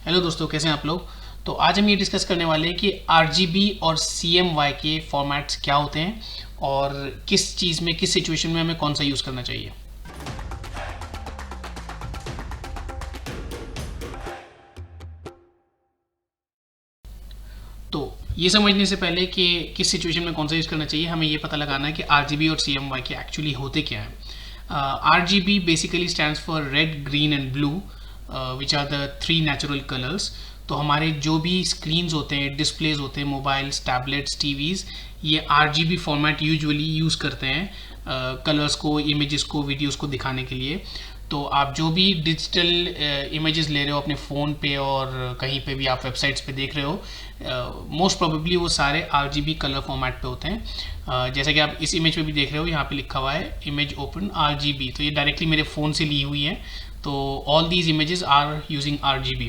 Hello दोस्तों, कैसे हैं आप लोग। तो आज हम ये डिस्कस करने वाले हैं कि RGB और CMY के फॉर्मेट्स क्या होते हैं और किस चीज़ में, किस सिचुएशन में हमें कौन सा यूज़ करना चाहिए। तो ये समझने से पहले कि किस सिचुएशन में कौन सा यूज़ करना चाहिए, हमें ये पता लगाना है कि RGB और CMY के एक्चुअली होते क्या हैं। RGB basically stands for red, green and blue, which are the three natural colours. तो हमारे जो भी स्क्रीन्स होते हैं, डिस्प्लेज होते हैं, मोबाइल्स, टैबलेट्स, टीवीज़, ये RGB फॉर्मेट यूजुअली यूज़ करते हैं कलर्स को, इमेजेस को, वीडियोस को दिखाने के लिए। तो आप जो भी डिजिटल इमेजेस ले रहे हो अपने फ़ोन पे और कहीं पे भी आप वेबसाइट्स पे देख रहे हो, मोस्ट प्रोबेबली वो सारे RGB कलर फॉर्मेट पे होते हैं। जैसा कि आप इस इमेज पे भी देख रहे हो, यहाँ पे लिखा हुआ है इमेज ओपन RGB, तो ये डायरेक्टली मेरे फ़ोन से ली हुई है। तो all these images are using RGB।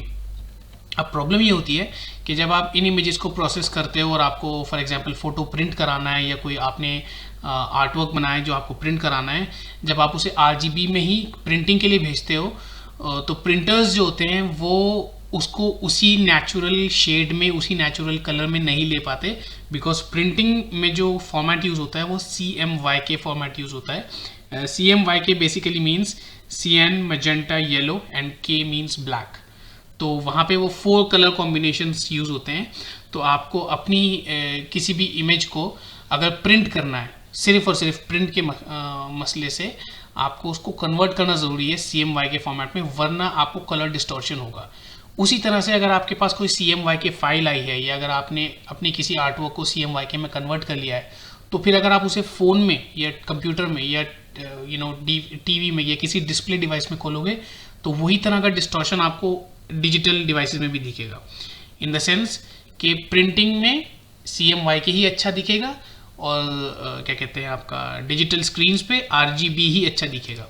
अब प्रॉब्लम ये होती है कि जब आप इन इमेजेस को प्रोसेस करते हो और आपको फॉर एग्जांपल फ़ोटो प्रिंट कराना है या कोई आपने आर्ट वर्क बनाया है जो आपको प्रिंट कराना है, जब आप उसे RGB में ही प्रिंटिंग के लिए भेजते हो, तो प्रिंटर्स जो होते हैं वो उसको उसी नेचुरल शेड में, उसी नेचुरल कलर में नहीं ले पाते, बिकॉज प्रिंटिंग में जो फॉर्मेट यूज़ होता है वो CMYK फॉर्मेट यूज़ होता है। CMYK basically means CN, magenta, yellow and K means black. तो वहाँ पे वो 4 कलर कॉम्बिनेशंस यूज़ होते हैं। तो आपको अपनी किसी भी इमेज को अगर प्रिंट करना है, सिर्फ और सिर्फ प्रिंट के मसले से आपको उसको कन्वर्ट करना ज़रूरी है CMYK फॉर्मेट में, वरना आपको कलर डिस्टॉर्शन होगा। उसी तरह से अगर आपके पास कोई CMYK फाइल आई है या अगर आपने अपनी किसी आर्टवर्क को CMYK में कन्वर्ट कर लिया है, तो फिर अगर आप उसे फ़ोन में या कंप्यूटर में या टीवी में या किसी डिस्प्ले डिवाइस में खोलोगे, तो वही तरह का डिस्टॉर्शन आपको डिजिटल डिवाइसेस में भी दिखेगा। इन द सेंस कि प्रिंटिंग में CMYK ही अच्छा दिखेगा और क्या कहते हैं आपका डिजिटल स्क्रीन्स पे RGB ही अच्छा दिखेगा।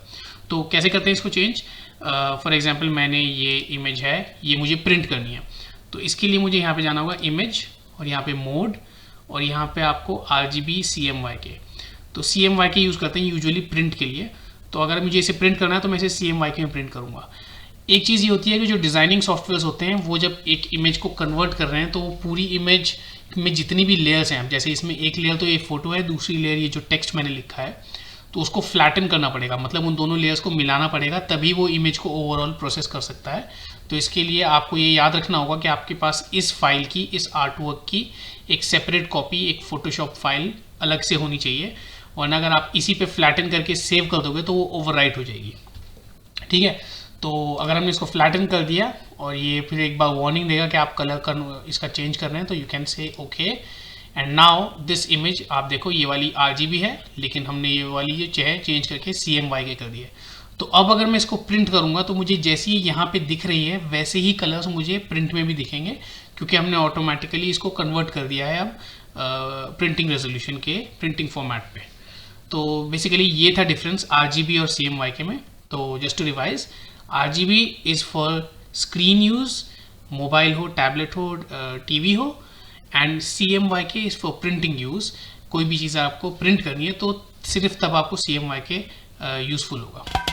तो कैसे करते हैं इसको चेंज। फॉर एग्जांपल मैंने ये इमेज है, ये मुझे प्रिंट करनी है, तो इसके लिए मुझे यहाँ पे जाना होगा इमेज और यहाँ पे मोड और यहाँ पे आपको RGB CMYK। तो CMYK यूज़ करते हैं यूजुअली प्रिंट के लिए। तो अगर मुझे इसे प्रिंट करना है तो मैं इसे CMYK में प्रिंट करूँगा। एक चीज़ ये होती है कि जो डिज़ाइनिंग सॉफ्टवेयर्स होते हैं वो जब एक इमेज को कन्वर्ट कर रहे हैं तो वो पूरी इमेज में जितनी भी लेयर्स हैं, जैसे इसमें एक लेयर तो ये फोटो है, दूसरी लेयर ये जो टेक्स्ट मैंने लिखा है, तो उसको फ्लैटन करना पड़ेगा, मतलब उन दोनों लेयर्स को मिलाना पड़ेगा, तभी वो इमेज को ओवरऑल प्रोसेस कर सकता है। तो इसके लिए आपको ये याद रखना होगा कि आपके पास इस फाइल की, इस आर्ट वर्क की एक सेपरेट कॉपी, एक फोटोशॉप फाइल अलग से होनी चाहिए, वरना अगर आप इसी पे फ्लैटन करके सेव कर दोगे तो वो ओवरराइट हो जाएगी। ठीक है, तो अगर हमने इसको फ्लैटन कर दिया और ये फिर एक बार वार्निंग देगा कि आप कलर इसका चेंज कर रहे हैं, तो you can say okay. And now this image, आप देखो ये वाली RGB है, लेकिन हमने ये वाली जो है चेंज करके CMYK कर दिया। तो अब अगर मैं इसको प्रिंट करूंगा तो मुझे जैसी यहाँ पे दिख रही है वैसे ही कलर्स मुझे प्रिंट में भी दिखेंगे, क्योंकि हमने ऑटोमेटिकली इसको कन्वर्ट कर दिया है अब प्रिंटिंग रेजोल्यूशन के प्रिंटिंग फॉर्मेट पे। तो बेसिकली ये था डिफरेंस RGB और CMYK में। तो just to revise, RGB is for screen use, mobile हो, टैबलेट हो, टीवी हो, and CMYK is for printing use. कोई भी चीज़ आपको प्रिंट करनी है तो सिर्फ तब आपको CMYK यूज़फुल होगा।